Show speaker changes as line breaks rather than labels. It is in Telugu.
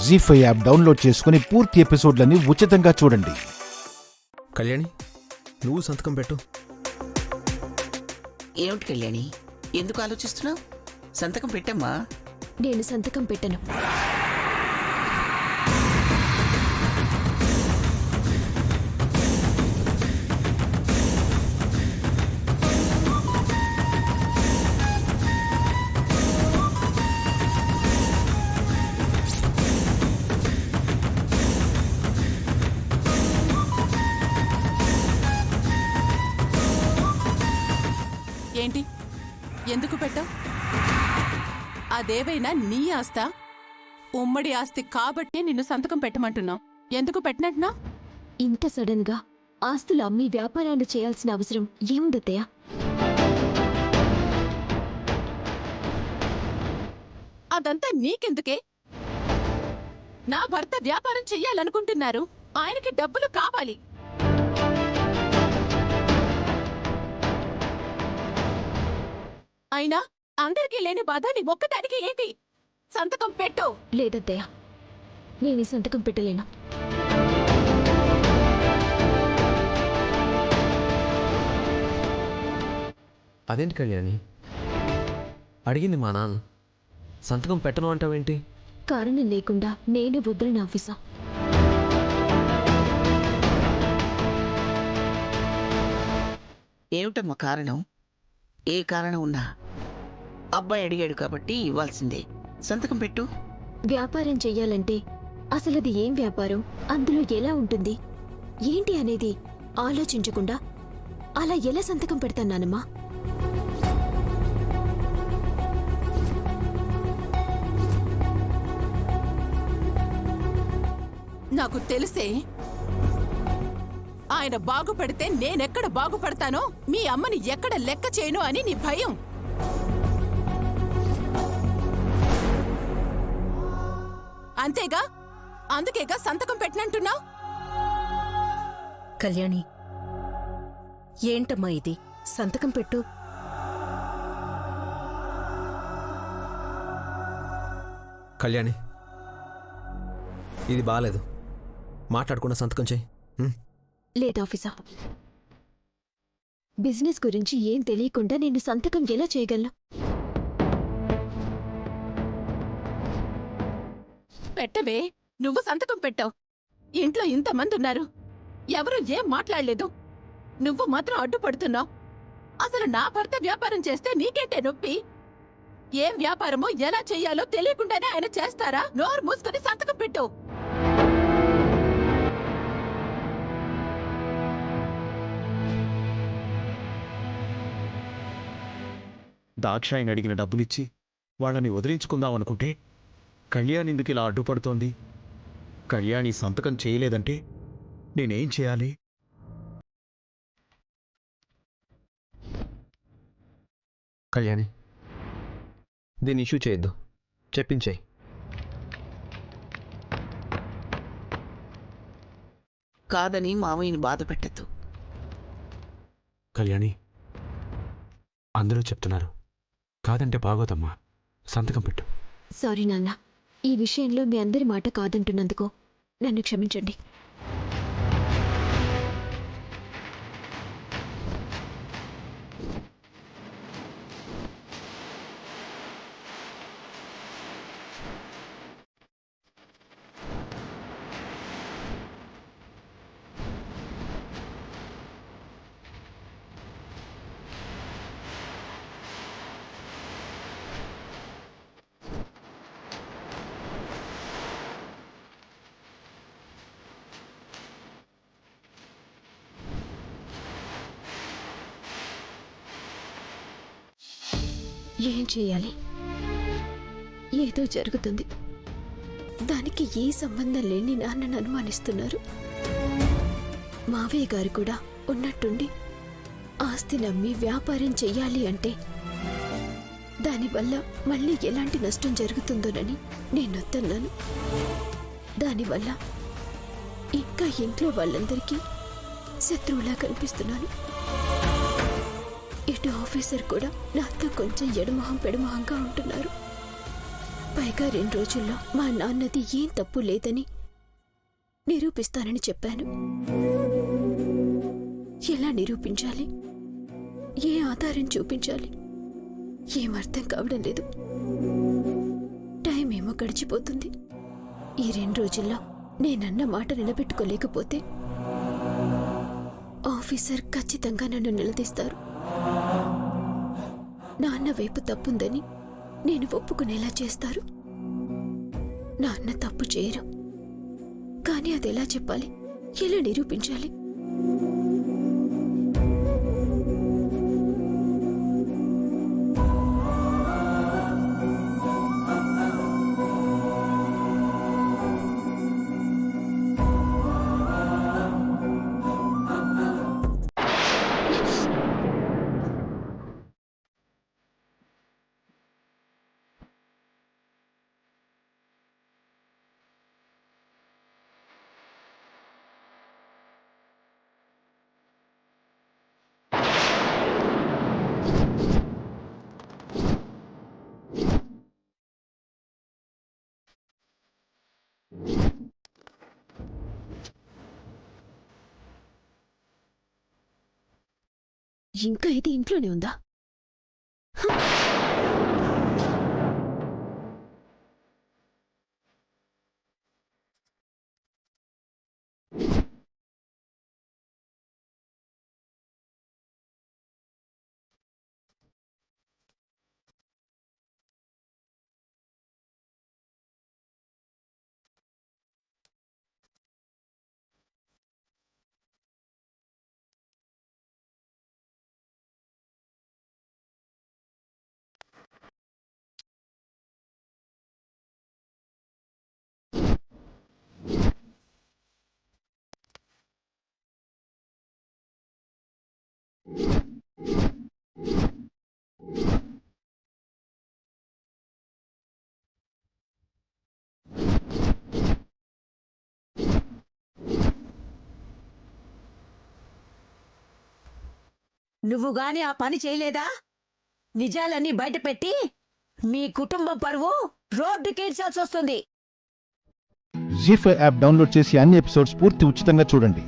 జీ5 యాప్ డౌన్లోడ్ చేసుకుని పూర్తి ఎపిసోడ్లని ఉచితంగా చూడండి.
కళ్యాణి, నువ్వు సంతకం పెట్టు.
ఏమిటి కళ్యాణి, ఎందుకు ఆలోచిస్తున్నావు? సంతకం పెట్టమ్మా.
నేను సంతకం పెట్టను.
ఏంటి, ఎందుకు పెట్టావు? అదేవైనా నీ ఆస్తా? ఉమ్మడి ఆస్తి కాబట్టి నిన్ను సంతకం పెట్టమంటున్నావు. ఎందుకు పెట్టినట్టున్నా?
ఇంత సడన్ గా ఆస్తులు అమ్మి వ్యాపారాలు చేయాల్సిన అవసరం ఏముందత్తయ్య?
అదంతా నీకెందుకే? నా భర్త వ్యాపారం చెయ్యాలనుకుంటున్నారు. ఆయనకి డబ్బులు కావాలి. అయినా అందరికీ లేని బాధ నీ ఒక్కదానికి ఏంటి? సంతకం పెట్టు.
లేదత్తయ్య, నేను ఈ సంతకం పెట్టలేను.
అదేంటి కళ్యాణి, అడిగింది మా నాన్న, సంతకం పెట్టను అంటావేంటి?
కారణం లేకుండా నేను వదిలిన ఆఫీసా?
ఏమిటమ్మా కారణం? ఏ కారణం ఉన్నా అబ్బాయి అడిగాడు కాబట్టి ఇవ్వాల్సిందే. సంతకం పెట్టు.
వ్యాపారం చెయ్యాలంటే అసలది ఏం వ్యాపారం, అందులో ఎలా ఉంటుంది, ఏంటి అనేది ఆలోచించకుండా అలా ఎలా సంతకం పెడతానమ్మా?
నాకు తెలిసే ఆయన బాగుపడితే నేనెక్కడ బాగుపడతానో, మీ అమ్మని ఎక్కడ లెక్క చేయను అని నీ భయం. అంతేగా, అందుకేగా సంతకం పెట్టినంటున్నావు.
కళ్యాణి, ఏంటమ్మా ఇది? సంతకం పెట్టు.
కళ్యాణి, ఇది బాలేదు. మాట్లాడకుండా సంతకం చేయి.
లేదు ఆఫీసా, బిజినెస్ గురించి ఏం తెలియకుండా నేను సంతకం ఎలా చేయగలను?
పెట్టవే, నువ్వు సంతకం పెట్టావు. ఇంట్లో ఇంతమంది ఉన్నారు, ఎవరు ఏం మాట్లాడలేదు. నువ్వు మాత్రం అడ్డుపడుతున్నావు. అసలు నా భర్త వ్యాపారం చేస్తే నీకేంటే నొప్పి? ఏం వ్యాపారమో ఎలా చెయ్యాలో తెలియకుండానే ఆయన చేస్తారా? నోరు మూసుకుని సంతకం పెట్టు.
దాక్షాయిని అడిగిన డబ్బులిచ్చి వాళ్ళని వదిలించుకుందాం అనుకుంటే కళ్యాణి ఎందుకు ఇలా అడ్డుపడుతోంది? కళ్యాణి సంతకం చేయలేదంటే నేనేం చేయాలి?
కళ్యాణి, దీన్ని ఇష్యూ చేయొద్దు, చెప్పించేయి.
కాదని మామయ్యని బాధ పెట్టద్దు.
కళ్యాణి, అందరూ చెప్తున్నారు, కాదంటే బాగోదమ్మా, సంతకం పెట్టు.
సారీ నాన్న, ఈ విషయంలో మీ అందరి మాట కాదంటున్నందుకు నన్ను క్షమించండి. ఏం చేయాలి? ఏదో జరుగుతుంది. దానికి ఏ సంబంధం లేని నాన్నను అనుమానిస్తున్నారు. మావయ్య గారు కూడా ఉన్నట్టుండి ఆస్తి నమ్మి వ్యాపారం చెయ్యాలి అంటే దానివల్ల మళ్ళీ ఎలాంటి నష్టం జరుగుతుందోనని నేనొద్దన్నాను. దానివల్ల ఇంకా ఇంట్లో వాళ్ళందరికీ శత్రువులా కనిపిస్తున్నాను. ఇటు ఆఫీసర్ కూడా నాతో కొంచెం ఎడమొహం పెడమొహంగా ఉంటున్నారు. పైగా 2 రోజుల్లో మా నాన్నది ఏం తప్పు లేదని నిరూపిస్తానని చెప్పాను. ఎలా నిరూపించాలి? ఏ ఆధారం చూపించాలి? ఏం అర్థం కావడం లేదు. టైం ఏమో గడిచిపోతుంది. ఈ 2 రోజుల్లో నేనన్న మాట నిలబెట్టుకోలేకపోతే ఆఫీసర్ ఖచ్చితంగా నన్ను నిలదీస్తారు. నాన్న వైపు తప్పుందని నేను ఒప్పుకునేలా చేస్తారు. నాన్న తప్పు చేయరు, కానీ అది ఎలా చెప్పాలి? ఎలా నిరూపించాలి? ఇంకా ఇది ఇంట్లోనే ఉందా?
నువ్వు గాని ఆ పని చేయలేదా? నిజాలన్నీ బయటపెట్టి మీ కుటుంబం పరువు రోడ్డుకేడ్చాల్సి వస్తుంది.
జీ5 యాప్ డౌన్లోడ్ చేసి అన్ని ఎపిసోడ్స్ పూర్తి ఉచితంగా చూడండి.